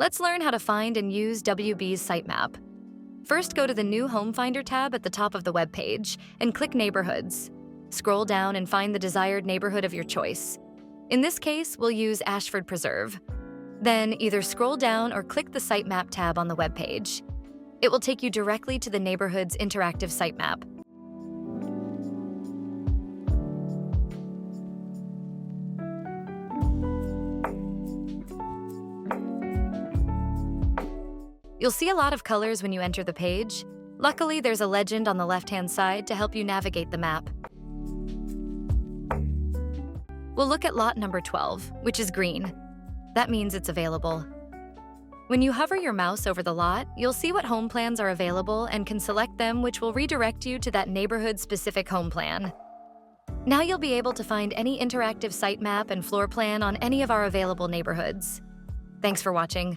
Let's learn how to find and use WB's sitemap. First, go to the New Home Finder tab at the top of the web page and click Neighborhoods. Scroll down and find the desired neighborhood of your choice. In this case, we'll use Ashford Preserve. Then either scroll down or click the Sitemap tab on the web page. It will take you directly to the neighborhood's interactive sitemap. You'll see a lot of colors when you enter the page. Luckily, there's a legend on the left-hand side to help you navigate the map. We'll look at lot number 12, which is green. That means it's available. When you hover your mouse over the lot, you'll see what home plans are available and can select them, which will redirect you to that neighborhood-specific home plan. Now you'll be able to find any interactive sitemap and floor plan on any of our available neighborhoods. Thanks for watching.